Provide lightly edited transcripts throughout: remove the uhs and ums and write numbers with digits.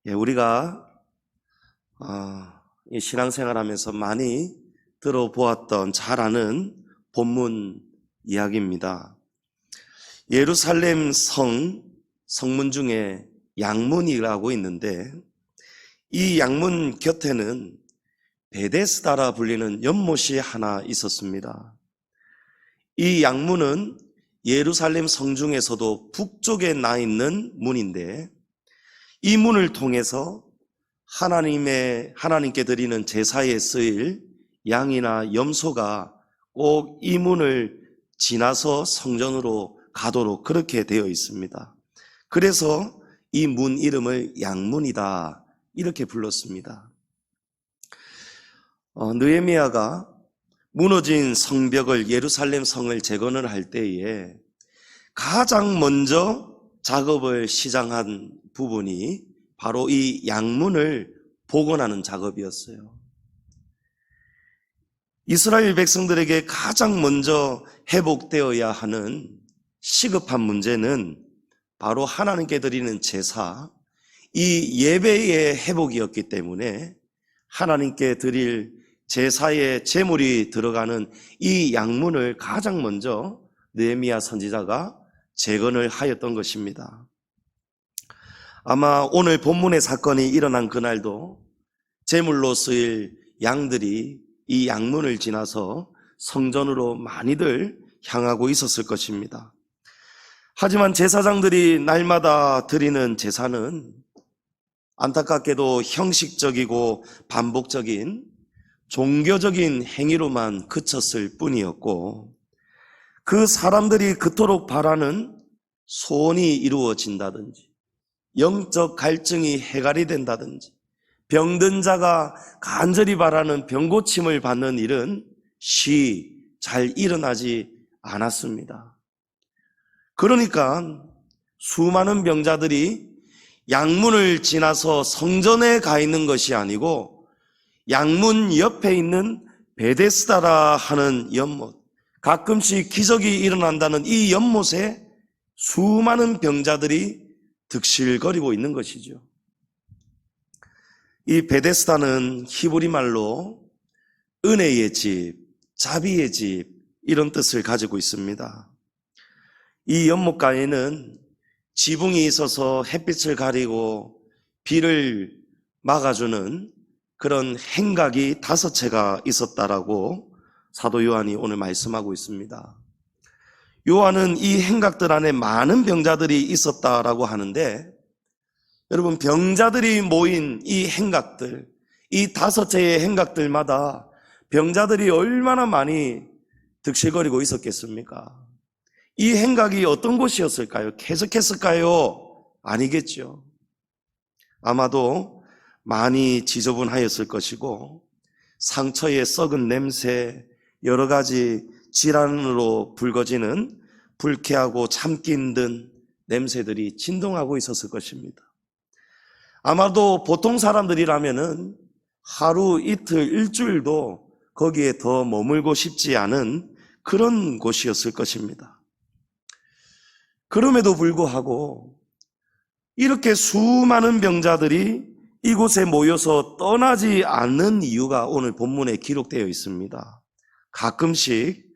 우리가 이 신앙생활하면서 많이 들어보았던 잘 아는 본문 이야기입니다. 예루살렘 성문 중에 양문이라고 있는데, 이 양문 곁에는 베데스다라 불리는 연못이 하나 있었습니다. 이 양문은 예루살렘 성 중에서도 북쪽에 나 있는 문인데, 이 문을 통해서 하나님께 드리는 제사에 쓰일 양이나 염소가 꼭 이 문을 지나서 성전으로 가도록 그렇게 되어 있습니다. 그래서 이 문 이름을 양문이다 이렇게 불렀습니다. 느헤미야가 무너진 성벽을, 예루살렘 성을 재건을 할 때에 가장 먼저 작업을 시작한 부분이 바로 이 양문을 복원하는 작업이었어요. 이스라엘 백성들에게 가장 먼저 회복되어야 하는 시급한 문제는 바로 하나님께 드리는 제사, 이 예배의 회복이었기 때문에 하나님께 드릴 제사의 제물이 들어가는 이 양문을 가장 먼저 느헤미야 선지자가 재건을 하였던 것입니다. 아마 오늘 본문의 사건이 일어난 그날도 제물로 쓰일 양들이 이 양문을 지나서 성전으로 많이들 향하고 있었을 것입니다. 하지만 제사장들이 날마다 드리는 제사는 안타깝게도 형식적이고 반복적인 종교적인 행위로만 그쳤을 뿐이었고, 그 사람들이 그토록 바라는 소원이 이루어진다든지, 영적 갈증이 해결이 된다든지, 병든 자가 간절히 바라는 병고침을 받는 일은 잘 일어나지 않았습니다. 그러니까 수많은 병자들이 양문을 지나서 성전에 가 있는 것이 아니고 양문 옆에 있는 베데스다라 하는 연못, 가끔씩 기적이 일어난다는 이 연못에 수많은 병자들이 득실거리고 있는 것이죠. 이 베데스다는 히브리 말로 은혜의 집, 자비의 집 이런 뜻을 가지고 있습니다. 이 연못가에는 지붕이 있어서 햇빛을 가리고 비를 막아주는 그런 행각이 5채가 있었다라고 사도 요한이 오늘 말씀하고 있습니다. 요한은 이 행각들 안에 많은 병자들이 있었다라고 하는데, 여러분, 병자들이 모인 이 행각들, 이 5채의 행각들마다 병자들이 얼마나 많이 득실거리고 있었겠습니까? 이 행각이 어떤 곳이었을까요? 쾌적했을까요? 아니겠죠. 아마도 많이 지저분하였을 것이고, 상처의 썩은 냄새, 여러 가지 질환으로 불거지는 불쾌하고 참기 힘든 냄새들이 진동하고 있었을 것입니다. 아마도 보통 사람들이라면은 하루, 이틀, 일주일도 거기에 더 머물고 싶지 않은 그런 곳이었을 것입니다. 그럼에도 불구하고 이렇게 수많은 병자들이 이곳에 모여서 떠나지 않는 이유가 오늘 본문에 기록되어 있습니다. 가끔씩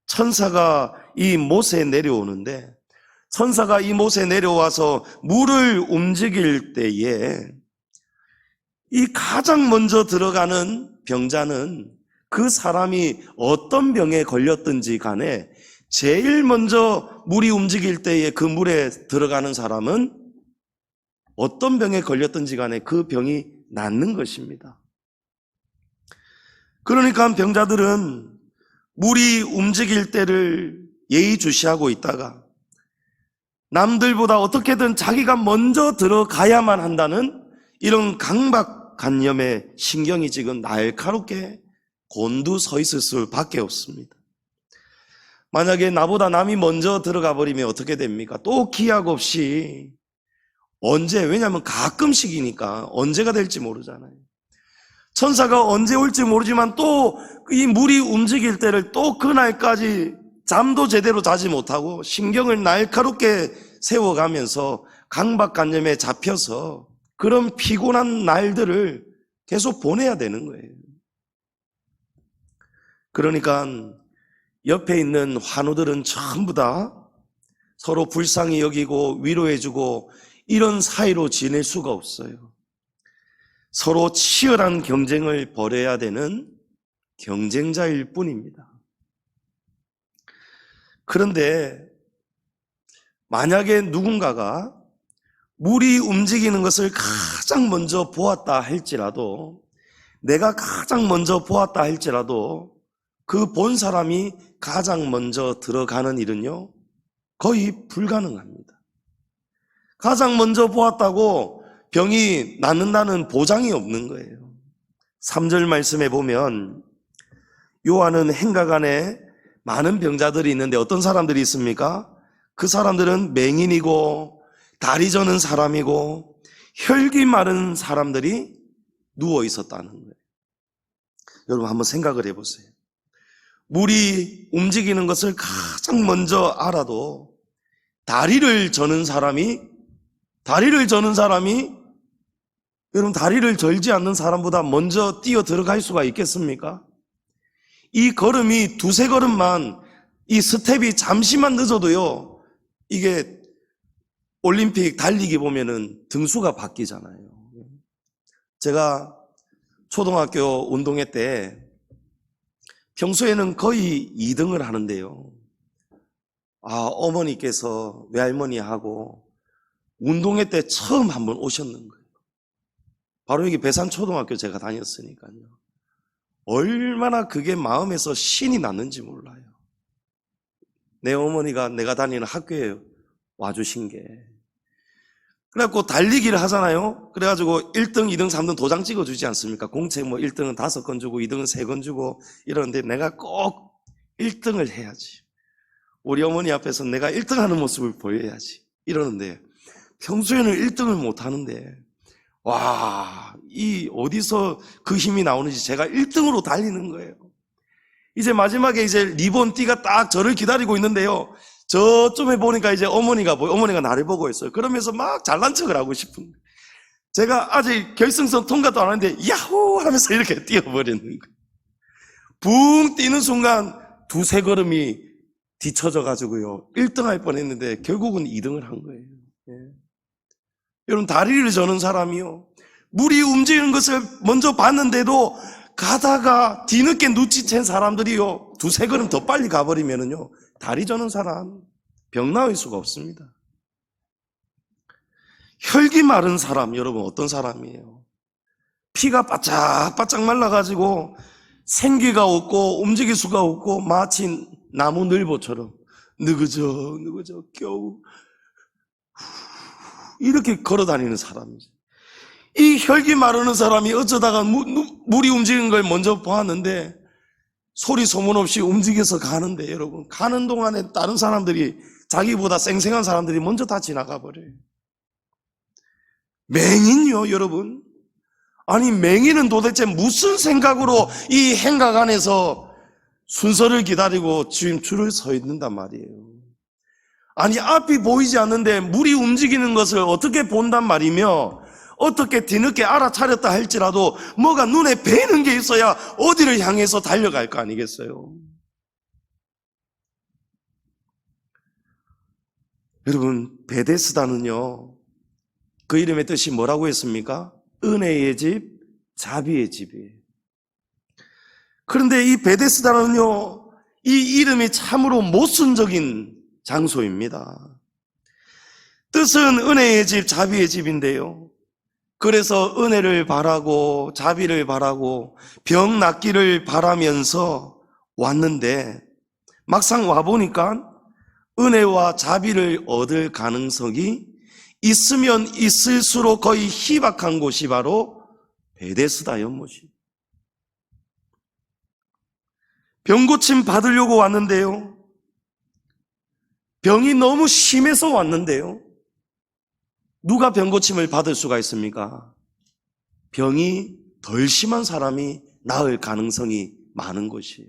천사가 이 못에 내려오는데, 천사가 이 못에 내려와서 물을 움직일 때에 이 가장 먼저 들어가는 병자는 그 사람이 어떤 병에 걸렸든지 간에 제일 먼저 물이 움직일 때에 그 물에 들어가는 사람은 어떤 병에 걸렸든지 간에 그 병이 낫는 것입니다. 그러니까 병자들은 물이 움직일 때를 예의주시하고 있다가 남들보다 어떻게든 자기가 먼저 들어가야만 한다는 이런 강박관념에 신경이 지금 날카롭게 곤두서 있을 수밖에 없습니다. 만약에 나보다 남이 먼저 들어가 버리면 어떻게 됩니까? 또 기약 없이 왜냐하면 가끔씩이니까 언제가 될지 모르잖아요. 천사가 언제 올지 모르지만 또 이 물이 움직일 때를 또 그날까지 잠도 제대로 자지 못하고 신경을 날카롭게 세워가면서 강박관념에 잡혀서 그런 피곤한 날들을 계속 보내야 되는 거예요. 그러니까 옆에 있는 환우들은 전부 다 서로 불쌍히 여기고 위로해주고 이런 사이로 지낼 수가 없어요. 서로 치열한 경쟁을 벌여야 되는 경쟁자일 뿐입니다. 그런데 만약에 누군가가 물이 움직이는 것을 가장 먼저 보았다 할지라도, 내가 가장 먼저 보았다 할지라도 그 본 사람이 가장 먼저 들어가는 일은요, 거의 불가능합니다. 가장 먼저 보았다고 병이 낫는다는 보장이 없는 거예요. 3절 말씀에 보면 요한은 행각 안에 많은 병자들이 있는데 어떤 사람들이 있습니까? 그 사람들은 맹인이고 다리 저는 사람이고 혈기 마른 사람들이 누워 있었다는 거예요. 여러분 한번 생각을 해보세요. 물이 움직이는 것을 가장 먼저 알아도 다리를 저는 사람이 여러분 다리를 절지 않는 사람보다 먼저 뛰어 들어갈 수가 있겠습니까? 이 걸음이 두세 걸음만, 이 스텝이 잠시만 늦어도요, 이게 올림픽 달리기 보면은 등수가 바뀌잖아요. 제가 초등학교 운동회 때 평소에는 거의 2등을 하는데요. 어머니께서 외할머니하고 운동회 때 처음 한번 오셨는 거예요. 바로 여기 배산초등학교 제가 다녔으니까요. 얼마나 그게 마음에서 신이 났는지 몰라요. 내 어머니가 내가 다니는 학교에 와주신 게. 그래갖고 달리기를 하잖아요. 그래가지고 1등, 2등, 3등 도장 찍어주지 않습니까? 공책 뭐 1등은 5건 주고 2등은 3건 주고 이러는데 내가 꼭 1등을 해야지. 우리 어머니 앞에서 내가 1등 하는 모습을 보여야지. 이러는데 평소에는 1등을 못 하는데 와, 이 어디서 그 힘이 나오는지 제가 1등으로 달리는 거예요. 이제 마지막에 이제 리본 띠가 딱 저를 기다리고 있는데요. 저쯤에 보니까 이제 어머니가 나를 보고 있어요. 그러면서 막 잘난 척을 하고 싶은 거예요. 제가 아직 결승선 통과도 안 하는데 야호 하면서 이렇게 뛰어버리는 거예요. 붕 뛰는 순간 두세 걸음이 뒤쳐져 가지고요 1등 할 뻔했는데 결국은 2등을 한 거예요. 예. 여러분 다리를 저는 사람이요, 물이 움직이는 것을 먼저 봤는데도 가다가 뒤늦게 눈치챈 사람들이요 두세 걸음 더 빨리 가버리면은요 다리 저는 사람 병 나을 수가 없습니다. 혈기 마른 사람, 여러분 어떤 사람이에요? 피가 바짝바짝 말라가지고 생기가 없고 움직일 수가 없고 마치 나무 늘보처럼 느그저 겨우 이렇게 걸어다니는 사람이죠. 이 혈기 마르는 사람이 어쩌다가 물이 움직이는 걸 먼저 보았는데 소리 소문 없이 움직여서 가는데, 여러분 가는 동안에 다른 사람들이, 자기보다 쌩쌩한 사람들이 먼저 다 지나가 버려요. 맹인요, 여러분. 아니 맹인은 도대체 무슨 생각으로 이 행각 안에서 순서를 기다리고 지금 줄을 서 있는단 말이에요. 아니 앞이 보이지 않는데 물이 움직이는 것을 어떻게 본단 말이며, 어떻게 뒤늦게 알아차렸다 할지라도 뭐가 눈에 뵈는 게 있어야 어디를 향해서 달려갈 거 아니겠어요? 여러분 베데스다는요, 그 이름의 뜻이 뭐라고 했습니까? 은혜의 집, 자비의 집이에요. 그런데 이 베데스다는요, 이 이름이 참으로 모순적인 장소입니다. 뜻은 은혜의 집, 자비의 집인데요, 그래서 은혜를 바라고 자비를 바라고 병 낫기를 바라면서 왔는데 막상 와보니까 은혜와 자비를 얻을 가능성이 있으면 있을수록 거의 희박한 곳이 바로 베데스다 연못이에요. 병 고침 받으려고 왔는데요, 병이 너무 심해서 왔는데요, 누가 병 고침을 받을 수가 있습니까? 병이 덜 심한 사람이 나을 가능성이 많은 것이에요.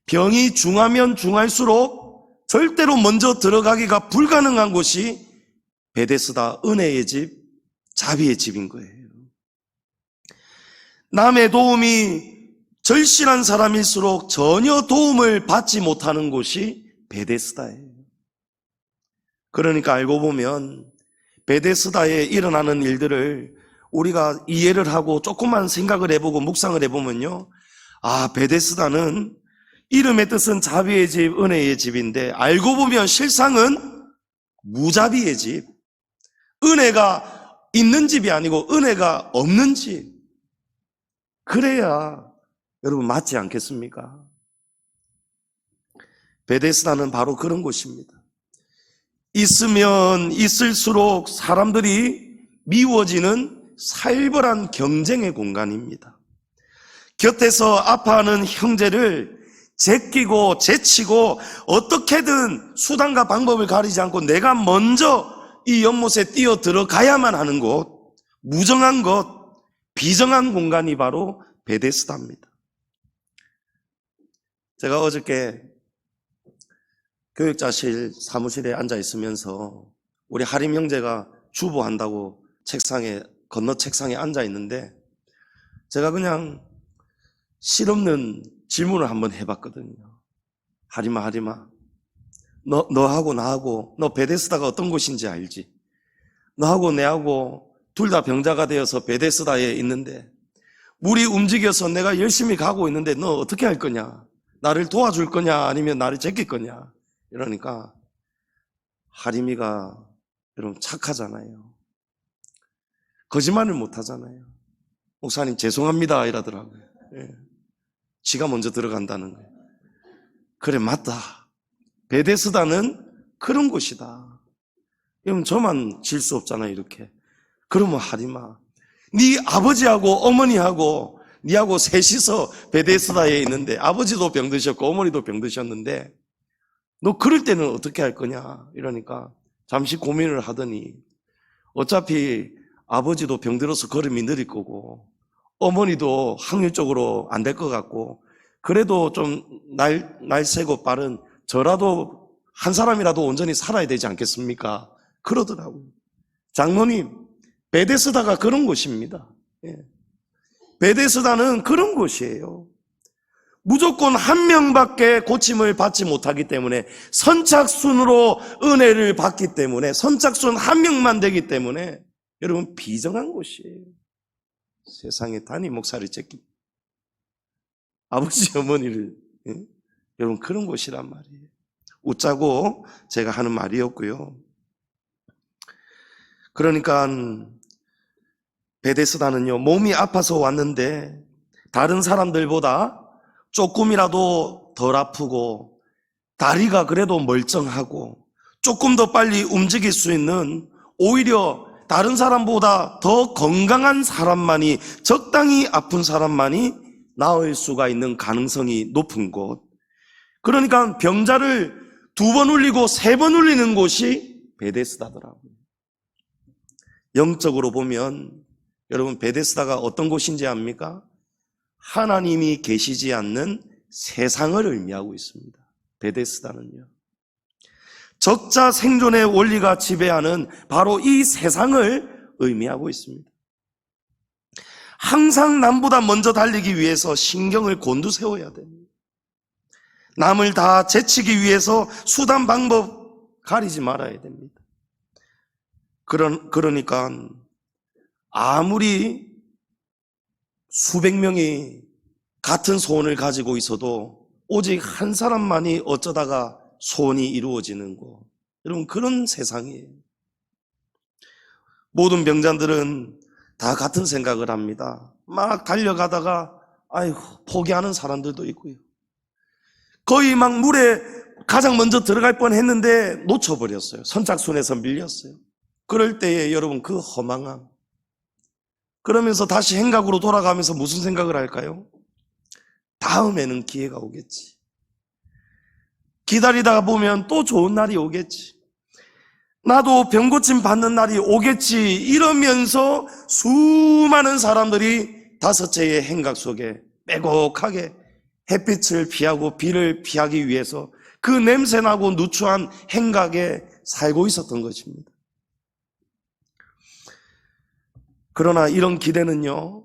병이 중하면 중할수록 절대로 먼저 들어가기가 불가능한 곳이 베데스다, 은혜의 집, 자비의 집인 거예요. 남의 도움이 절실한 사람일수록 전혀 도움을 받지 못하는 곳이 베데스다예요. 그러니까 알고 보면 베데스다에 일어나는 일들을 우리가 이해를 하고 조금만 생각을 해보고 묵상을 해보면요, 베데스다는 이름의 뜻은 자비의 집, 은혜의 집인데 알고 보면 실상은 무자비의 집, 은혜가 있는 집이 아니고 은혜가 없는 집. 그래야 여러분 맞지 않겠습니까? 베데스다는 바로 그런 곳입니다. 있으면 있을수록 사람들이 미워지는 살벌한 경쟁의 공간입니다. 곁에서 아파하는 형제를 제끼고 제치고 어떻게든 수단과 방법을 가리지 않고 내가 먼저 이 연못에 뛰어 들어가야만 하는 곳, 무정한 것, 비정한 공간이 바로 베데스다입니다. 제가 어저께 교육자실 사무실에 앉아 있으면서 우리 하림 형제가 주보한다고 건너 책상에 앉아 있는데 제가 그냥 실없는 질문을 한번 해봤거든요. 하림아, 너하고 나하고, 너 베데스다가 어떤 곳인지 알지? 너하고 내하고 둘 다 병자가 되어서 베데스다에 있는데 물이 움직여서 내가 열심히 가고 있는데 너 어떻게 할 거냐? 나를 도와줄 거냐? 아니면 나를 제낄 거냐? 이러니까 하림이가 여러분 착하잖아요. 거짓말을 못 하잖아요. 목사님 죄송합니다 이러더라고요. 예. 지가 먼저 들어간다는 거예요. 그래, 맞다. 베데스다는 그런 곳이다. 여러분 저만 질 수 없잖아요, 이렇게. 그러면 하림아, 네 아버지하고 어머니하고 네하고 셋이서 베데스다에 있는데 아버지도 병드셨고 어머니도 병드셨는데 너 그럴 때는 어떻게 할 거냐? 이러니까 잠시 고민을 하더니 어차피 아버지도 병들어서 걸음이 느릴 거고 어머니도 확률적으로 안 될 것 같고 그래도 좀 날새고 빠른 저라도 한 사람이라도 온전히 살아야 되지 않겠습니까? 그러더라고요. 장로님, 베데스다가 그런 곳입니다. 베데스다는 그런 곳이에요. 무조건 한 명밖에 고침을 받지 못하기 때문에 선착순으로 은혜를 받기 때문에 선착순 한 명만 되기 때문에 여러분 비정한 곳이에요. 세상에 단임 목사를 제끼 아버지 어머니를 여러분 그런 곳이란 말이에요. 웃자고 제가 하는 말이었고요. 그러니까 베데스다는요, 몸이 아파서 왔는데 다른 사람들보다 조금이라도 덜 아프고 다리가 그래도 멀쩡하고 조금 더 빨리 움직일 수 있는 오히려 다른 사람보다 더 건강한 사람만이, 적당히 아픈 사람만이 나을 수가 있는 가능성이 높은 곳. 그러니까 병자를 2번 울리고 3번 울리는 곳이 베데스다더라고요. 영적으로 보면 여러분 베데스다가 어떤 곳인지 압니까? 하나님이 계시지 않는 세상을 의미하고 있습니다. 베데스다는요. 적자 생존의 원리가 지배하는 바로 이 세상을 의미하고 있습니다. 항상 남보다 먼저 달리기 위해서 신경을 곤두세워야 됩니다. 남을 다 제치기 위해서 수단 방법 가리지 말아야 됩니다. 그러니까 아무리 수백 명이 같은 소원을 가지고 있어도 오직 한 사람만이 어쩌다가 소원이 이루어지는 곳. 여러분 그런 세상이에요. 모든 병자들은 다 같은 생각을 합니다. 막 달려가다가 포기하는 사람들도 있고요. 거의 막 물에 가장 먼저 들어갈 뻔했는데 놓쳐버렸어요. 선착순에서 밀렸어요. 그럴 때에 여러분 그 허망함, 그러면서 다시 행각으로 돌아가면서 무슨 생각을 할까요? 다음에는 기회가 오겠지. 기다리다가 보면 또 좋은 날이 오겠지. 나도 병고침 받는 날이 오겠지. 이러면서 수많은 사람들이 5채의 행각 속에 빼곡하게 햇빛을 피하고 비를 피하기 위해서 그 냄새나고 누추한 행각에 살고 있었던 것입니다. 그러나 이런 기대는요,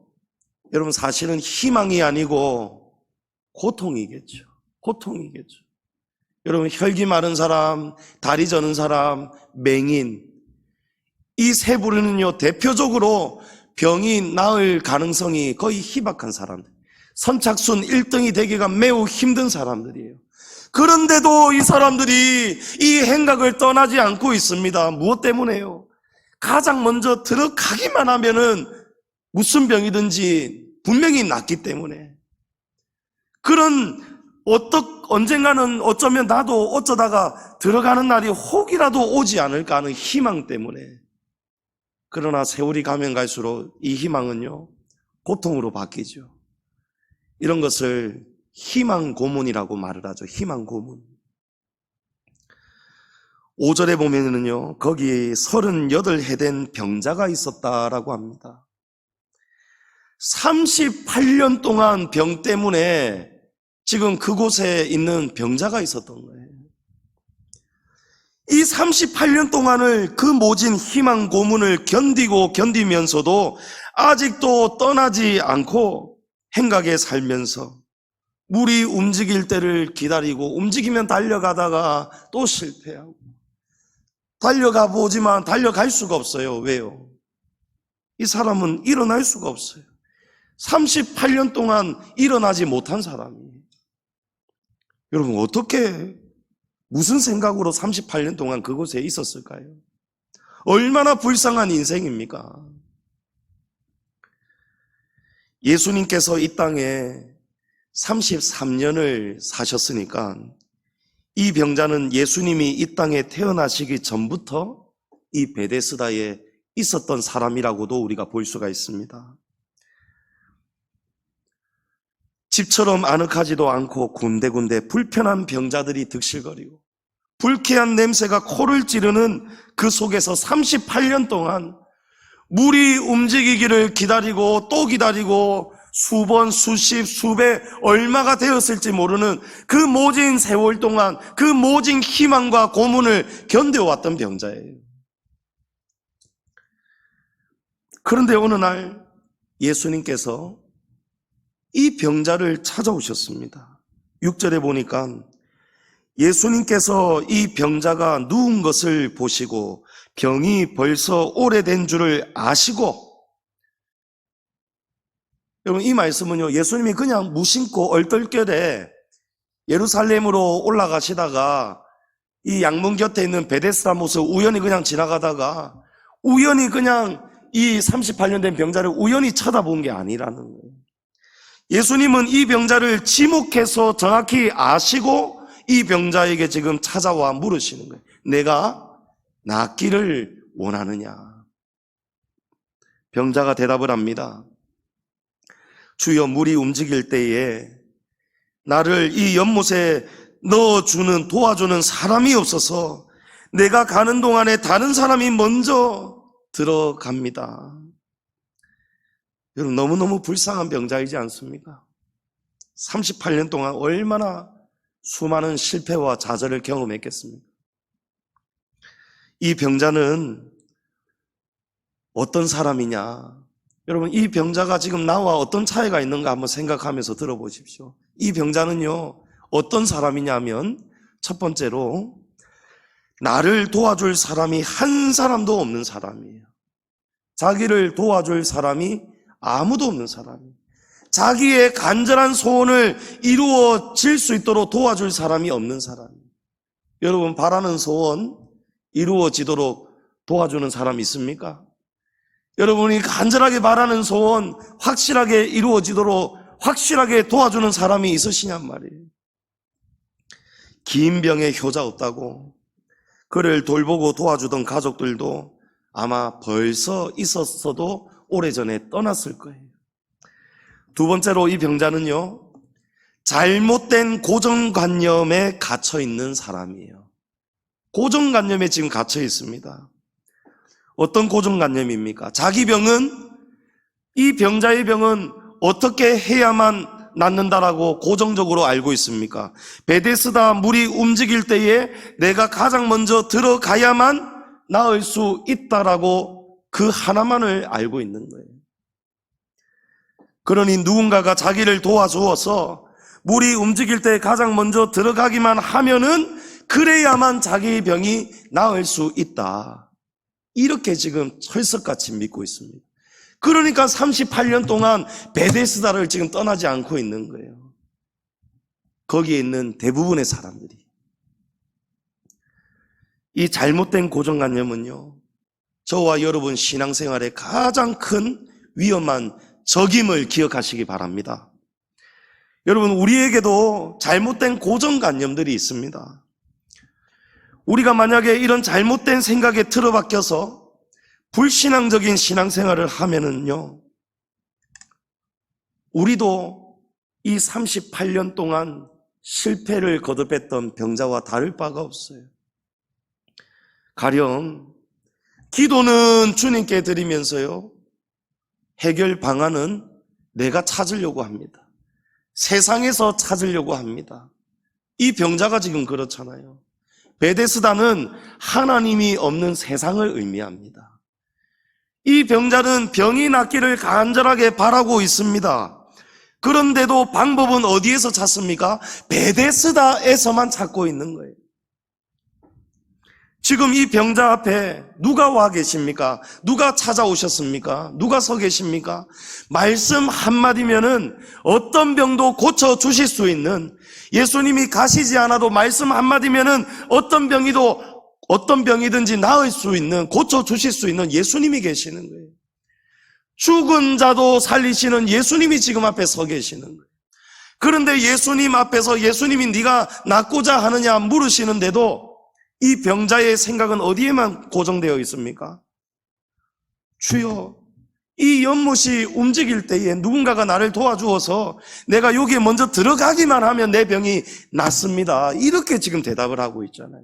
여러분 사실은 희망이 아니고 고통이겠죠. 고통이겠죠. 여러분 혈기 마른 사람, 다리 저는 사람, 맹인, 이 세 부류는요 대표적으로 병이 나을 가능성이 거의 희박한 사람들, 선착순 1등이 되기가 매우 힘든 사람들이에요. 그런데도 이 사람들이 이 행각을 떠나지 않고 있습니다. 무엇 때문에요? 가장 먼저 들어가기만 하면은 무슨 병이든지 분명히 낫기 때문에. 그런 언젠가는 어쩌면 나도 어쩌다가 들어가는 날이 혹이라도 오지 않을까 하는 희망 때문에. 그러나 세월이 가면 갈수록 이 희망은요 고통으로 바뀌죠. 이런 것을 희망 고문이라고 말을 하죠. 희망 고문. 5절에 보면은요 거기 38해 된 병자가 있었다라고 합니다. 38년 동안 병 때문에 지금 그곳에 있는 병자가 있었던 거예요. 이 38년 동안을 그 모진 희망 고문을 견디면서도 아직도 떠나지 않고 행각에 살면서 물이 움직일 때를 기다리고 움직이면 달려가다가 또 실패하고 달려가 보지만 달려갈 수가 없어요. 왜요? 이 사람은 일어날 수가 없어요. 38년 동안 일어나지 못한 사람이에요. 여러분 어떻게 무슨 생각으로 38년 동안 그곳에 있었을까요? 얼마나 불쌍한 인생입니까? 예수님께서 이 땅에 33년을 사셨으니까 이 병자는 예수님이 이 땅에 태어나시기 전부터 이 베데스다에 있었던 사람이라고도 우리가 볼 수가 있습니다. 집처럼 아늑하지도 않고 군데군데 불편한 병자들이 득실거리고 불쾌한 냄새가 코를 찌르는 그 속에서 38년 동안 물이 움직이기를 기다리고 또 기다리고 수번, 수십, 수배 얼마가 되었을지 모르는 그 모진 세월 동안 그 모진 희망과 고문을 견뎌왔던 병자예요. 그런데 어느 날 예수님께서 이 병자를 찾아오셨습니다. 6절에 보니까 예수님께서 이 병자가 누운 것을 보시고 병이 벌써 오래된 줄을 아시고, 여러분 이 말씀은요 예수님이 그냥 무심코 얼떨결에 예루살렘으로 올라가시다가 이 양문 곁에 있는 베데스다 못을 우연히 그냥 지나가다가 우연히 그냥 이 38년 된 병자를 우연히 쳐다본 게 아니라는 거예요. 예수님은 이 병자를 지목해서 정확히 아시고 이 병자에게 지금 찾아와 물으시는 거예요. 내가 낫기를 원하느냐? 병자가 대답을 합니다. 주여, 물이 움직일 때에 나를 이 연못에 넣어주는 도와주는 사람이 없어서 내가 가는 동안에 다른 사람이 먼저 들어갑니다. 여러분 너무너무 불쌍한 병자이지 않습니까? 38년 동안 얼마나 수많은 실패와 좌절을 경험했겠습니까? 이 병자는 어떤 사람이냐? 여러분 이 병자가 지금 나와 어떤 차이가 있는가 한번 생각하면서 들어보십시오. 이 병자는요 어떤 사람이냐면 첫 번째로 나를 도와줄 사람이 한 사람도 없는 사람이에요. 자기를 도와줄 사람이 아무도 없는 사람이에요. 자기의 간절한 소원을 이루어질 수 있도록 도와줄 사람이 없는 사람이에요. 여러분 바라는 소원 이루어지도록 도와주는 사람 있습니까? 여러분이 간절하게 바라는 소원 확실하게 이루어지도록 확실하게 도와주는 사람이 있으시냔 말이에요. 긴 병에 효자 없다고 그를 돌보고 도와주던 가족들도 아마 벌써 있었어도 오래전에 떠났을 거예요. 두 번째로 이 병자는요 잘못된 고정관념에 갇혀 있는 사람이에요. 고정관념에 지금 갇혀 있습니다. 어떤 고정관념입니까? 자기 병은, 이 병자의 병은 어떻게 해야만 낫는다라고 고정적으로 알고 있습니까? 베데스다 물이 움직일 때에 내가 가장 먼저 들어가야만 나을 수 있다라고 그 하나만을 알고 있는 거예요. 그러니 누군가가 자기를 도와주어서 물이 움직일 때 가장 먼저 들어가기만 하면은 그래야만 자기 병이 나을 수 있다. 이렇게 지금 철석같이 믿고 있습니다. 그러니까 38년 동안 베데스다를 지금 떠나지 않고 있는 거예요. 거기에 있는 대부분의 사람들이. 이 잘못된 고정관념은요, 저와 여러분 신앙생활의 가장 큰 위험한 적임을 기억하시기 바랍니다. 여러분, 우리에게도 잘못된 고정관념들이 있습니다. 우리가 만약에 이런 잘못된 생각에 틀어박혀서 불신앙적인 신앙생활을 하면은요, 우리도 이 38년 동안 실패를 거듭했던 병자와 다를 바가 없어요. 가령 기도는 주님께 드리면서요, 해결 방안은 내가 찾으려고 합니다. 세상에서 찾으려고 합니다. 이 병자가 지금 그렇잖아요. 베데스다는 하나님이 없는 세상을 의미합니다. 이 병자는 병이 낫기를 간절하게 바라고 있습니다. 그런데도 방법은 어디에서 찾습니까? 베데스다에서만 찾고 있는 거예요. 지금 이 병자 앞에 누가 와 계십니까? 누가 찾아오셨습니까? 누가 서 계십니까? 말씀 한마디면은 어떤 병도 고쳐주실 수 있는, 예수님이 가시지 않아도 말씀 한마디면은 어떤 병이든지 나을 수 있는, 고쳐주실 수 있는 예수님이 계시는 거예요. 죽은 자도 살리시는 예수님이 지금 앞에 서 계시는 거예요. 그런데 예수님 앞에서 예수님이 네가 낫고자 하느냐 물으시는데도 이 병자의 생각은 어디에만 고정되어 있습니까? 주여, 이 연못이 움직일 때에 누군가가 나를 도와주어서 내가 여기에 먼저 들어가기만 하면 내 병이 낫습니다. 이렇게 지금 대답을 하고 있잖아요.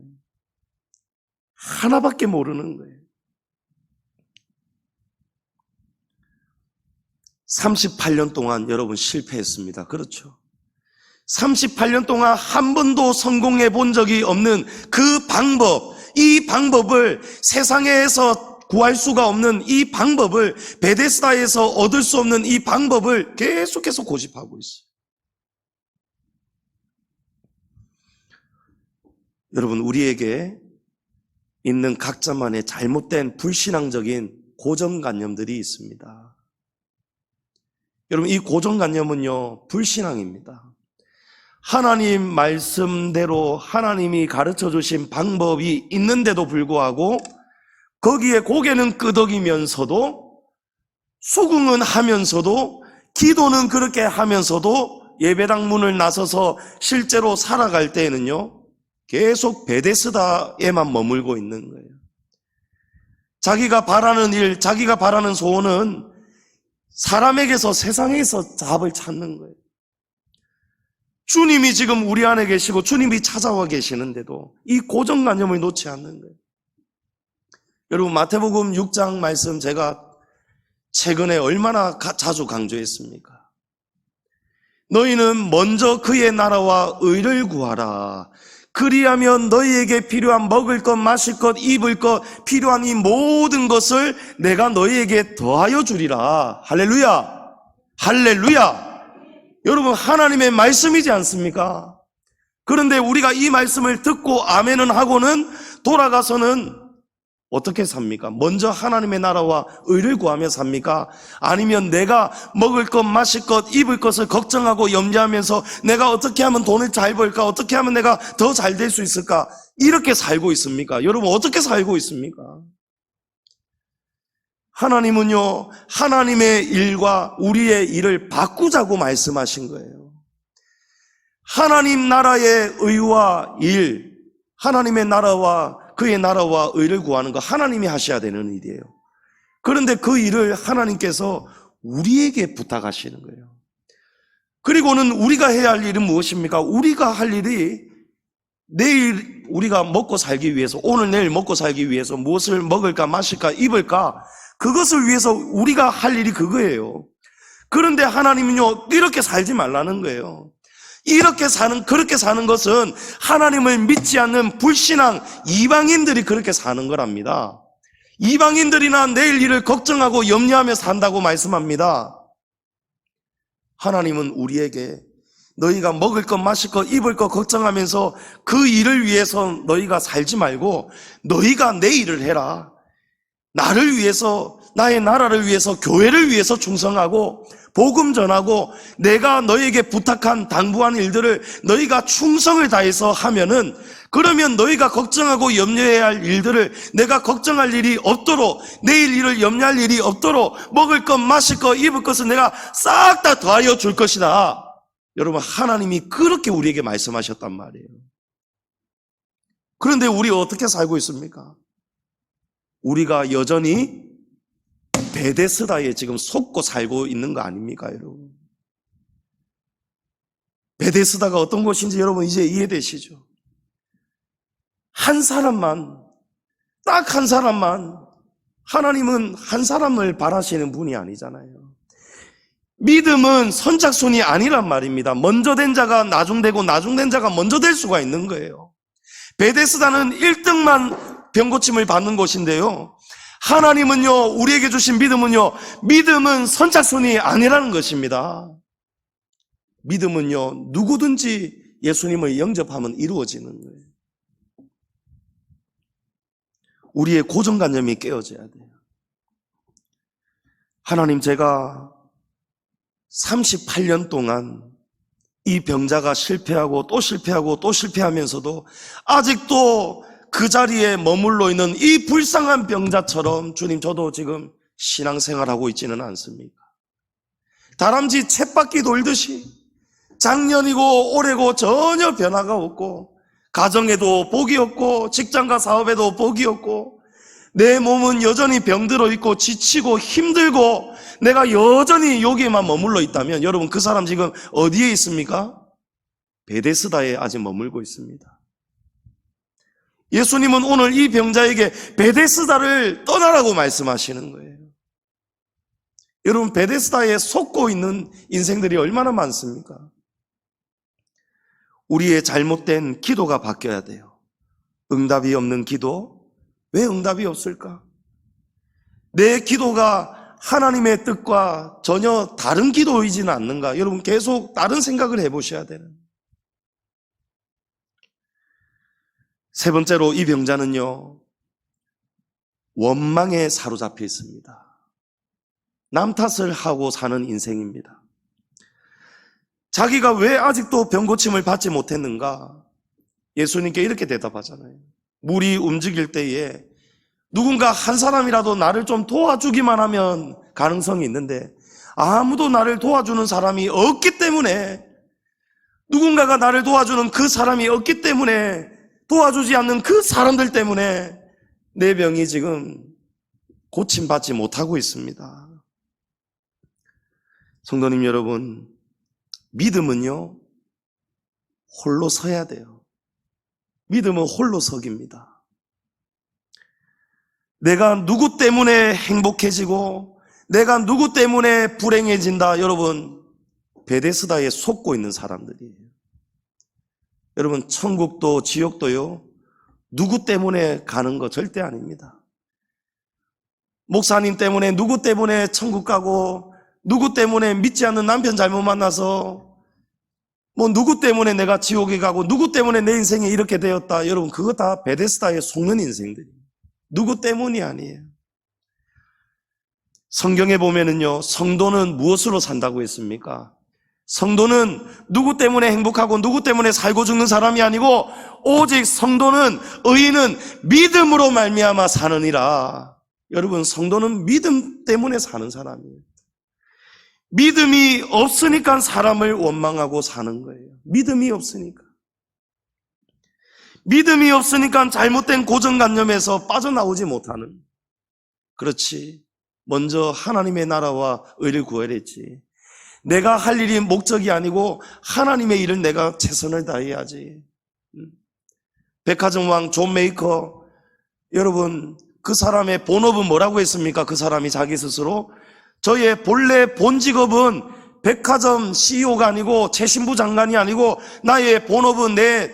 하나밖에 모르는 거예요. 38년 동안 여러분 실패했습니다. 그렇죠? 38년 동안 한 번도 성공해 본 적이 없는 그 방법, 이 방법을, 세상에서 구할 수가 없는 이 방법을, 베데스다에서 얻을 수 없는 이 방법을 계속해서 고집하고 있어요. 여러분, 우리에게 있는 각자만의 잘못된 불신앙적인 고정관념들이 있습니다. 여러분, 이 고정관념은요, 불신앙입니다. 하나님 말씀대로 하나님이 가르쳐 주신 방법이 있는데도 불구하고 거기에 고개는 끄덕이면서도, 수긍은 하면서도, 기도는 그렇게 하면서도 예배당 문을 나서서 실제로 살아갈 때에는요, 계속 베데스다에만 머물고 있는 거예요. 자기가 바라는 일, 자기가 바라는 소원은 사람에게서, 세상에서 답을 찾는 거예요. 주님이 지금 우리 안에 계시고 주님이 찾아와 계시는데도 이 고정관념을 놓지 않는 거예요. 여러분, 마태복음 6장 말씀 제가 최근에 얼마나 자주 강조했습니까? 너희는 먼저 그의 나라와 의를 구하라. 그리하면 너희에게 필요한 먹을 것, 마실 것, 입을 것, 필요한 이 모든 것을 내가 너희에게 더하여 주리라. 할렐루야! 할렐루야! 여러분, 하나님의 말씀이지 않습니까? 그런데 우리가 이 말씀을 듣고 아멘은 하고는 돌아가서는 어떻게 삽니까? 먼저 하나님의 나라와 의를 구하며 삽니까? 아니면 내가 먹을 것, 마실 것, 입을 것을 걱정하고 염려하면서 내가 어떻게 하면 돈을 잘 벌까? 어떻게 하면 내가 더 잘 될 수 있을까? 이렇게 살고 있습니까? 여러분, 어떻게 살고 있습니까? 하나님은요, 하나님의 일과 우리의 일을 바꾸자고 말씀하신 거예요. 하나님 나라의 의와 일, 하나님의 나라와 그의 나라와 의를 구하는 거 하나님이 하셔야 되는 일이에요. 그런데 그 일을 하나님께서 우리에게 부탁하시는 거예요. 그리고는 우리가 해야 할 일은 무엇입니까? 우리가 할 일이 내일 우리가 먹고 살기 위해서, 오늘 내일 먹고 살기 위해서 무엇을 먹을까, 마실까, 입을까, 그것을 위해서 우리가 할 일이 그거예요. 그런데 하나님은요, 이렇게 살지 말라는 거예요. 그렇게 사는 것은 하나님을 믿지 않는 불신앙 이방인들이 그렇게 사는 거랍니다. 이방인들이나 내일 일을 걱정하고 염려하며 산다고 말씀합니다. 하나님은 우리에게 너희가 먹을 것, 마실 것, 입을 것 걱정하면서 그 일을 위해서 너희가 살지 말고 너희가 내 일을 해라. 나를 위해서, 나의 나라를 위해서, 교회를 위해서 충성하고 복음 전하고 내가 너희에게 부탁한 당부한 일들을 너희가 충성을 다해서 하면은, 그러면 너희가 걱정하고 염려해야 할 일들을 내가 걱정할 일이 없도록, 내일 일을 염려할 일이 없도록 먹을 것, 마실 것, 입을 것을 내가 싹 다 더하여 줄 것이다. 여러분, 하나님이 그렇게 우리에게 말씀하셨단 말이에요. 그런데 우리 어떻게 살고 있습니까? 우리가 여전히 베데스다에 지금 속고 살고 있는 거 아닙니까, 여러분? 베데스다가 어떤 곳인지 여러분 이제 이해되시죠? 한 사람만, 딱 한 사람만, 하나님은 한 사람을 바라시는 분이 아니잖아요. 믿음은 선착순이 아니란 말입니다. 먼저 된 자가 나중되고 나중된 자가 먼저 될 수가 있는 거예요. 베데스다는 1등만 병고침을 받는 곳인데요, 하나님은요, 우리에게 주신 믿음은요, 믿음은 선착순이 아니라는 것입니다. 믿음은요, 누구든지 예수님을 영접하면 이루어지는 거예요. 우리의 고정관념이 깨어져야 돼요. 하나님, 제가 38년 동안 이 병자가 실패하고 또 실패하고 또 실패하면서도 아직도 그 자리에 머물러 있는 이 불쌍한 병자처럼, 주님, 저도 지금 신앙생활하고 있지는 않습니까? 다람쥐 쳇바퀴 돌듯이 작년이고 올해고 전혀 변화가 없고, 가정에도 복이 없고 직장과 사업에도 복이 없고, 내 몸은 여전히 병들어 있고 지치고 힘들고 내가 여전히 여기에만 머물러 있다면, 여러분, 그 사람 지금 어디에 있습니까? 베데스다에 아직 머물고 있습니다. 예수님은 오늘 이 병자에게 베데스다를 떠나라고 말씀하시는 거예요. 여러분, 베데스다에 속고 있는 인생들이 얼마나 많습니까? 우리의 잘못된 기도가 바뀌어야 돼요. 응답이 없는 기도, 왜 응답이 없을까? 내 기도가 하나님의 뜻과 전혀 다른 기도이지는 않는가? 여러분, 계속 다른 생각을 해보셔야 되는. 세 번째로, 이 병자는요, 원망에 사로잡혀 있습니다. 남 탓을 하고 사는 인생입니다. 자기가 왜 아직도 병고침을 받지 못했는가? 예수님께 이렇게 대답하잖아요. 물이 움직일 때에 누군가 한 사람이라도 나를 좀 도와주기만 하면 가능성이 있는데, 아무도 나를 도와주는 사람이 없기 때문에, 누군가가 나를 도와주는 그 사람이 없기 때문에, 도와주지 않는 그 사람들 때문에 내 병이 지금 고침받지 못하고 있습니다. 성도님 여러분, 믿음은요, 홀로 서야 돼요. 믿음은 홀로 서기입니다. 내가 누구 때문에 행복해지고 내가 누구 때문에 불행해진다, 여러분, 베데스다에 속고 있는 사람들이에요. 여러분, 천국도 지옥도요, 누구 때문에 가는 거 절대 아닙니다. 목사님 때문에, 누구 때문에 천국 가고, 누구 때문에 믿지 않는 남편 잘못 만나서, 누구 때문에 내가 지옥에 가고, 누구 때문에 내 인생이 이렇게 되었다, 여러분, 그거 다 베데스다에 속는 인생들이에요. 누구 때문이 아니에요. 성경에 보면은요, 성도는 무엇으로 산다고 했습니까? 성도는 누구 때문에 행복하고 누구 때문에 살고 죽는 사람이 아니고, 오직 성도는, 의인은 믿음으로 말미암아 사느니라. 여러분, 성도는 믿음 때문에 사는 사람이에요. 믿음이 없으니까 사람을 원망하고 사는 거예요. 믿음이 없으니까. 믿음이 없으니까 잘못된 고정관념에서 빠져나오지 못하는. 그렇지, 먼저 하나님의 나라와 의를 구하랬지. 내가 할 일이 목적이 아니고 하나님의 일을 내가 최선을 다해야지. 백화점 왕 존 메이커, 여러분, 그 사람의 본업은 뭐라고 했습니까? 그 사람이 자기 스스로, 저의 본래 본 직업은 백화점 CEO가 아니고 최신부 장관이 아니고, 나의 본업은, 내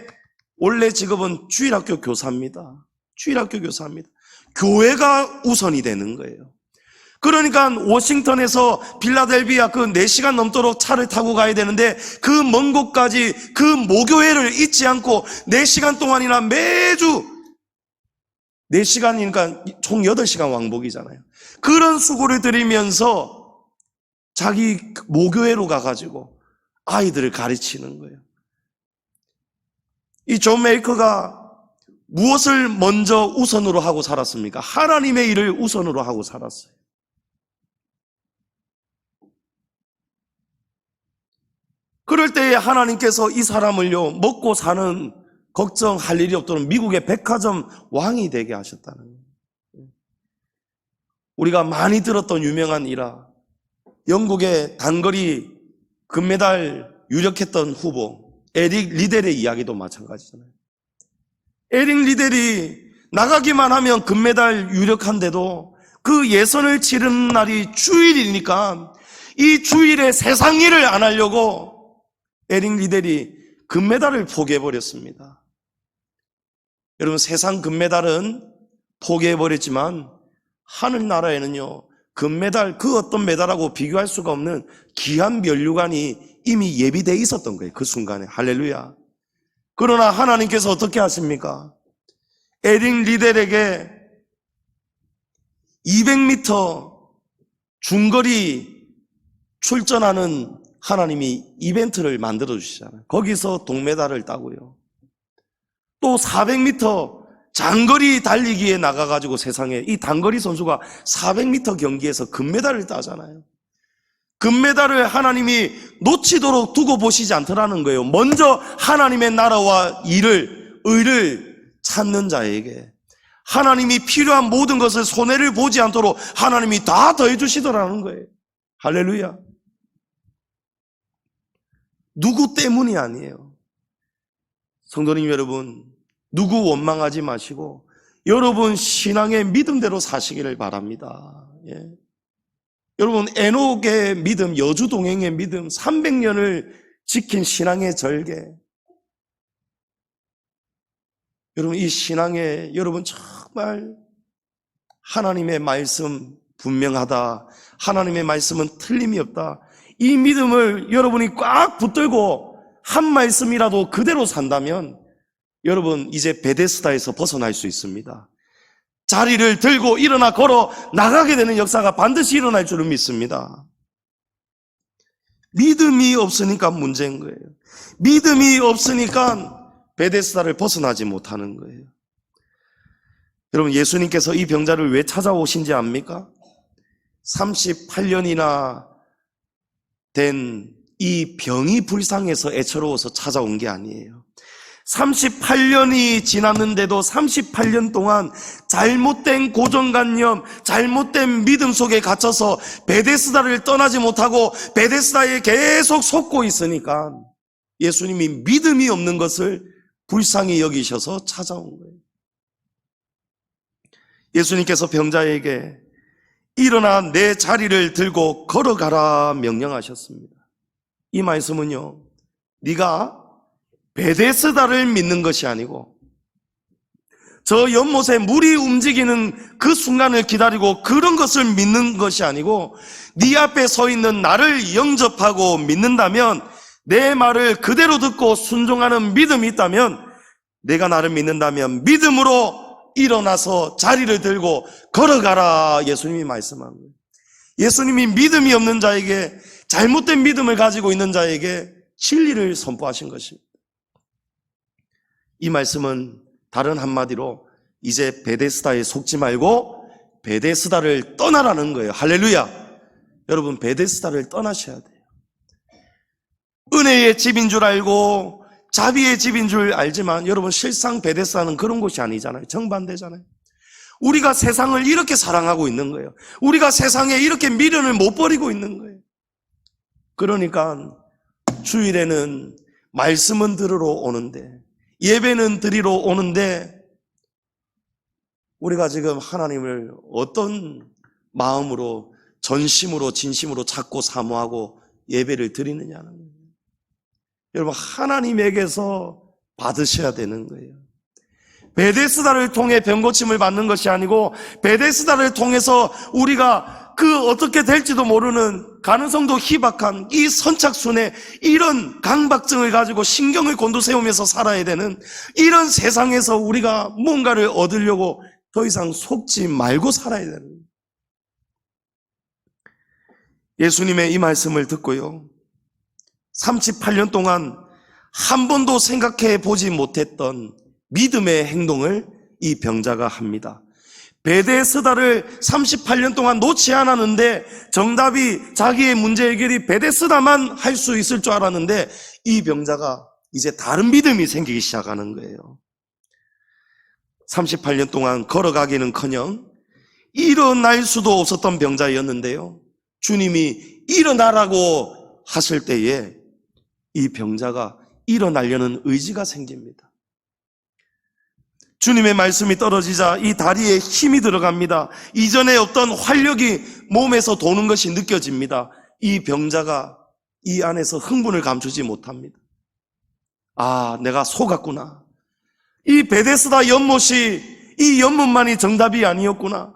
원래 직업은 주일학교 교사입니다. 주일학교 교사입니다. 교회가 우선이 되는 거예요. 그러니까 워싱턴에서 필라델피아 그 4시간 넘도록 차를 타고 가야 되는데 그 먼 곳까지 그 모교회를 잊지 않고 4시간 동안이나 매주 4시간이니까 총 8시간 왕복이잖아요. 그런 수고를 들이면서 자기 모교회로 가가지고 아이들을 가르치는 거예요. 이 존 메이커가 무엇을 먼저 우선으로 하고 살았습니까? 하나님의 일을 우선으로 하고 살았어요. 그럴 때에 하나님께서 이 사람을요, 먹고 사는 걱정할 일이 없도록 미국의 백화점 왕이 되게 하셨다는 거예요. 우리가 많이 들었던 유명한 일화, 영국의 단거리 금메달 유력했던 후보 에릭 리델의 이야기도 마찬가지잖아요. 에릭 리델이 나가기만 하면 금메달 유력한데도 그 예선을 치르는 날이 주일이니까 이 주일에 세상 일을 안 하려고 에릭 리델이 금메달을 포기해버렸습니다. 여러분, 세상 금메달은 포기해버렸지만 하늘나라에는요, 금메달 그 어떤 메달하고 비교할 수가 없는 귀한 면류관이 이미 예비되어 있었던 거예요. 그 순간에. 할렐루야. 그러나 하나님께서 어떻게 하십니까? 에릭 리델에게 200m 중거리 출전하는 하나님이 이벤트를 만들어 주시잖아요. 거기서 동메달을 따고요. 또 400m 장거리 달리기에 나가가지고 세상에 이 단거리 선수가 400m 경기에서 금메달을 따잖아요. 금메달을 하나님이 놓치도록 두고 보시지 않더라는 거예요. 먼저 하나님의 나라와 의를 찾는 자에게 하나님이 필요한 모든 것을 손해를 보지 않도록 하나님이 다 더해 주시더라는 거예요. 할렐루야. 누구 때문이 아니에요. 성도님 여러분, 누구 원망하지 마시고 여러분 신앙의 믿음대로 사시기를 바랍니다. 예. 여러분, 에녹의 믿음, 여주동행의 믿음, 300년을 지킨 신앙의 절개. 여러분, 이 신앙에 여러분 정말 하나님의 말씀 분명하다, 하나님의 말씀은 틀림이 없다, 이 믿음을 여러분이 꽉 붙들고 한 말씀이라도 그대로 산다면 여러분 이제 베데스다에서 벗어날 수 있습니다. 자리를 들고 일어나 걸어 나가게 되는 역사가 반드시 일어날 줄을 믿습니다. 믿음이 없으니까 문제인 거예요. 믿음이 없으니까 베데스다를 벗어나지 못하는 거예요. 여러분, 예수님께서 이 병자를 왜 찾아오신지 압니까? 38년이나 된 이 병이 불쌍해서 애처로워서 찾아온 게 아니에요. 38년이 지났는데도 38년 동안 잘못된 고정관념, 잘못된 믿음 속에 갇혀서 베데스다를 떠나지 못하고 베데스다에 계속 속고 있으니까 예수님이 믿음이 없는 것을 불쌍히 여기셔서 찾아온 거예요. 예수님께서 병자에게 일어나 내 자리를 들고 걸어가라 명령하셨습니다. 이 말씀은요, 네가 베데스다를 믿는 것이 아니고 저 연못에 물이 움직이는 그 순간을 기다리고 그런 것을 믿는 것이 아니고 네 앞에 서 있는 나를 영접하고 믿는다면, 내 말을 그대로 듣고 순종하는 믿음이 있다면, 내가 나를 믿는다면 믿음으로 일어나서 자리를 들고 걸어가라 예수님이 말씀한 거예요. 예수님이 믿음이 없는 자에게, 잘못된 믿음을 가지고 있는 자에게 진리를 선포하신 것입니다. 이 말씀은 다른 한마디로 이제 베데스다에 속지 말고 베데스다를 떠나라는 거예요. 할렐루야. 여러분, 베데스다를 떠나셔야 돼요. 은혜의 집인 줄 알고 자비의 집인 줄 알지만 여러분, 실상 베데스다는 그런 곳이 아니잖아요. 정반대잖아요. 우리가 세상을 이렇게 사랑하고 있는 거예요. 우리가 세상에 이렇게 미련을 못 버리고 있는 거예요. 그러니까 주일에는 말씀은 들으러 오는데, 예배는 드리러 오는데, 우리가 지금 하나님을 어떤 마음으로, 전심으로, 진심으로 찾고 사모하고 예배를 드리느냐는 거예요. 여러분, 하나님에게서 받으셔야 되는 거예요. 베데스다를 통해 병고침을 받는 것이 아니고 베데스다를 통해서 우리가 그 어떻게 될지도 모르는 가능성도 희박한 이 선착순의 이런 강박증을 가지고 신경을 곤두세우면서 살아야 되는 이런 세상에서 우리가 뭔가를 얻으려고 더 이상 속지 말고 살아야 되는, 예수님의 이 말씀을 듣고요, 38년 동안 한 번도 생각해 보지 못했던 믿음의 행동을 이 병자가 합니다. 베데스다를 38년 동안 놓지 않았는데 정답이, 자기의 문제 해결이 베데스다만 할 수 있을 줄 알았는데 이 병자가 이제 다른 믿음이 생기기 시작하는 거예요. 38년 동안 걸어가기는커녕 일어날 수도 없었던 병자였는데요, 주님이 일어나라고 하실 때에 이 병자가 일어나려는 의지가 생깁니다. 주님의 말씀이 떨어지자 이 다리에 힘이 들어갑니다. 이전에 없던 활력이 몸에서 도는 것이 느껴집니다. 이 병자가 이 안에서 흥분을 감추지 못합니다. 아, 내가 속았구나. 이 베데스다 연못이, 이 연못만이 정답이 아니었구나.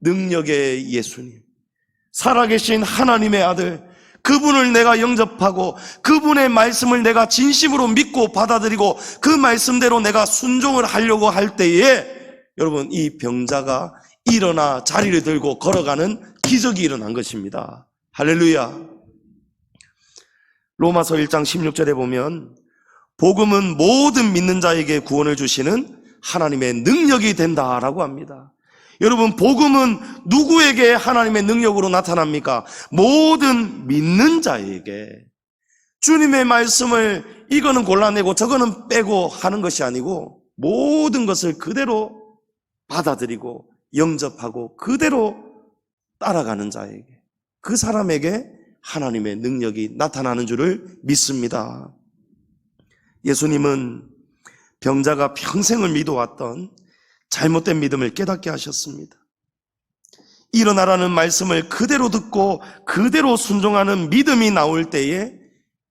능력의 예수님, 살아계신 하나님의 아들, 그분을 내가 영접하고 그분의 말씀을 내가 진심으로 믿고 받아들이고 그 말씀대로 내가 순종을 하려고 할 때에 여러분, 이 병자가 일어나 자리를 들고 걸어가는 기적이 일어난 것입니다. 할렐루야. 로마서 1장 16절에 보면 복음은 모든 믿는 자에게 구원을 주시는 하나님의 능력이 된다라고 합니다. 여러분, 복음은 누구에게 하나님의 능력으로 나타납니까? 모든 믿는 자에게. 주님의 말씀을 이거는 골라내고 저거는 빼고 하는 것이 아니고 모든 것을 그대로 받아들이고 영접하고 그대로 따라가는 자에게, 그 사람에게 하나님의 능력이 나타나는 줄을 믿습니다. 예수님은 병자가 평생을 믿어왔던 잘못된 믿음을 깨닫게 하셨습니다. 일어나라는 말씀을 그대로 듣고 그대로 순종하는 믿음이 나올 때에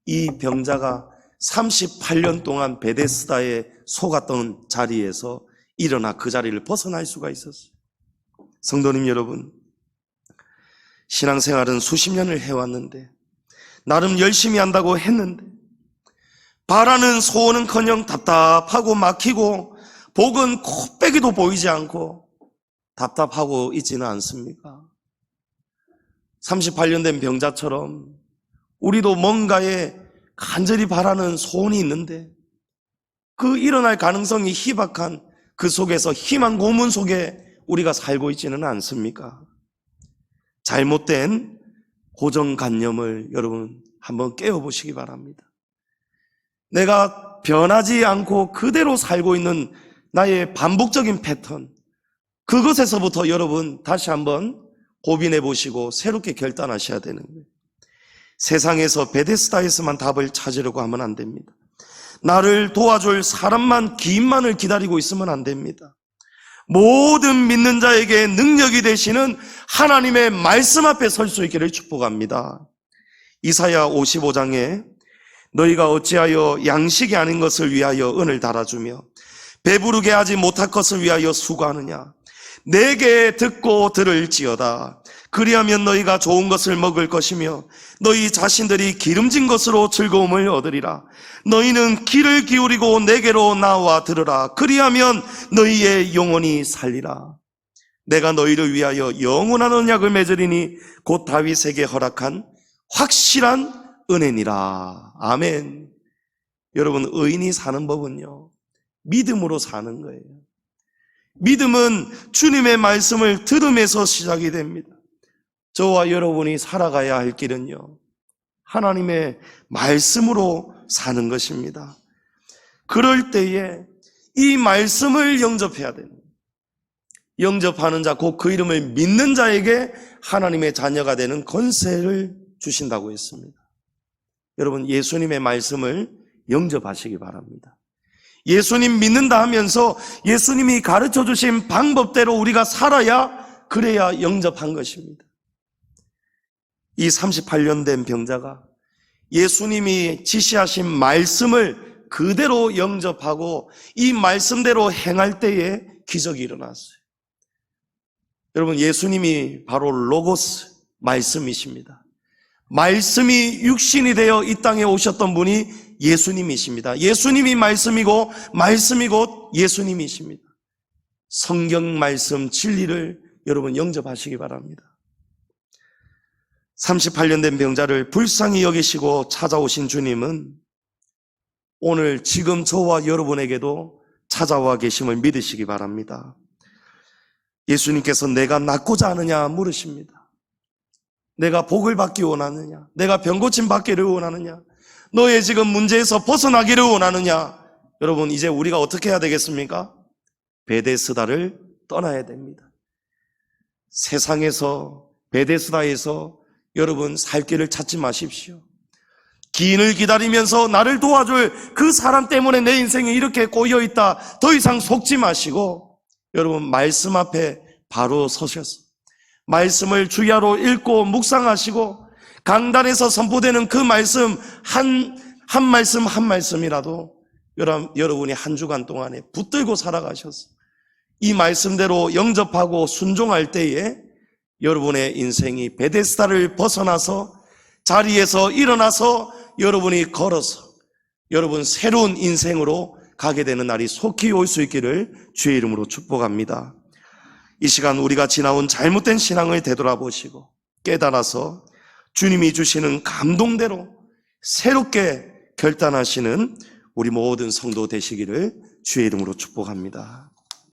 이 병자가 38년 동안 베데스다에 속았던 자리에서 일어나 그 자리를 벗어날 수가 있었어요. 성도님 여러분, 신앙생활은 수십 년을 해왔는데, 나름 열심히 한다고 했는데 바라는 소원은커녕 답답하고 막히고 복은 코빼기도 보이지 않고 답답하고 있지는 않습니까? 38년 된 병자처럼 우리도 뭔가에 간절히 바라는 소원이 있는데 그 일어날 가능성이 희박한 그 속에서 희망 고문 속에 우리가 살고 있지는 않습니까? 잘못된 고정관념을 여러분 한번 깨워보시기 바랍니다. 내가 변하지 않고 그대로 살고 있는 나의 반복적인 패턴, 그것에서부터 여러분 다시 한번 고민해 보시고 새롭게 결단하셔야 되는 거예요. 세상에서 베데스다에서만 답을 찾으려고 하면 안 됩니다. 나를 도와줄 사람만, 기인만을 기다리고 있으면 안 됩니다. 모든 믿는 자에게 능력이 되시는 하나님의 말씀 앞에 설 수 있기를 축복합니다. 이사야 55장에 너희가 어찌하여 양식이 아닌 것을 위하여 은을 달아주며 배부르게 하지 못할 것을 위하여 수고하느냐. 내게 듣고 들을지어다. 그리하면 너희가 좋은 것을 먹을 것이며 너희 자신들이 기름진 것으로 즐거움을 얻으리라. 너희는 귀를 기울이고 내게로 나와 들으라. 그리하면 너희의 영혼이 살리라. 내가 너희를 위하여 영원한 언약을 맺으리니 곧 다윗에게 허락한 확실한 은혜니라. 아멘. 여러분, 의인이 사는 법은요, 믿음으로 사는 거예요. 믿음은 주님의 말씀을 들음에서 시작이 됩니다. 저와 여러분이 살아가야 할 길은요, 하나님의 말씀으로 사는 것입니다. 그럴 때에 이 말씀을 영접해야 됩니다. 영접하는 자, 곧 그 이름을 믿는 자에게 하나님의 자녀가 되는 권세를 주신다고 했습니다. 여러분, 예수님의 말씀을 영접하시기 바랍니다. 예수님 믿는다 하면서 예수님이 가르쳐 주신 방법대로 우리가 살아야, 그래야 영접한 것입니다. 이 38년 된 병자가 예수님이 지시하신 말씀을 그대로 영접하고 이 말씀대로 행할 때에 기적이 일어났어요. 여러분, 예수님이 바로 로고스, 말씀이십니다. 말씀이 육신이 되어 이 땅에 오셨던 분이 예수님이십니다. 예수님이 말씀이고 말씀이 곧 예수님이십니다. 성경 말씀 진리를 여러분 영접하시기 바랍니다. 38년 된 병자를 불쌍히 여기시고 찾아오신 주님은 오늘 지금 저와 여러분에게도 찾아와 계심을 믿으시기 바랍니다. 예수님께서 내가 낫고자 하느냐 물으십니다. 내가 복을 받기 원하느냐? 내가 병고침 받기를 원하느냐? 너의 지금 문제에서 벗어나기를 원하느냐? 여러분, 이제 우리가 어떻게 해야 되겠습니까? 베데스다를 떠나야 됩니다. 세상에서, 베데스다에서 여러분 살 길을 찾지 마십시오. 기인을 기다리면서 나를 도와줄 그 사람 때문에 내 인생이 이렇게 꼬여있다, 더 이상 속지 마시고 여러분 말씀 앞에 바로 서셔서 말씀을 주야로 읽고 묵상하시고 강단에서 선포되는 그 말씀 한 말씀 한 말씀이라도 여러분이 한 주간 동안에 붙들고 살아가셔서 이 말씀대로 영접하고 순종할 때에 여러분의 인생이 베데스다를 벗어나서 자리에서 일어나서 여러분이 걸어서 여러분 새로운 인생으로 가게 되는 날이 속히 올 수 있기를 주의 이름으로 축복합니다. 이 시간 우리가 지나온 잘못된 신앙을 되돌아보시고 깨달아서 주님이 주시는 감동대로 새롭게 결단하시는 우리 모든 성도 되시기를 주의 이름으로 축복합니다.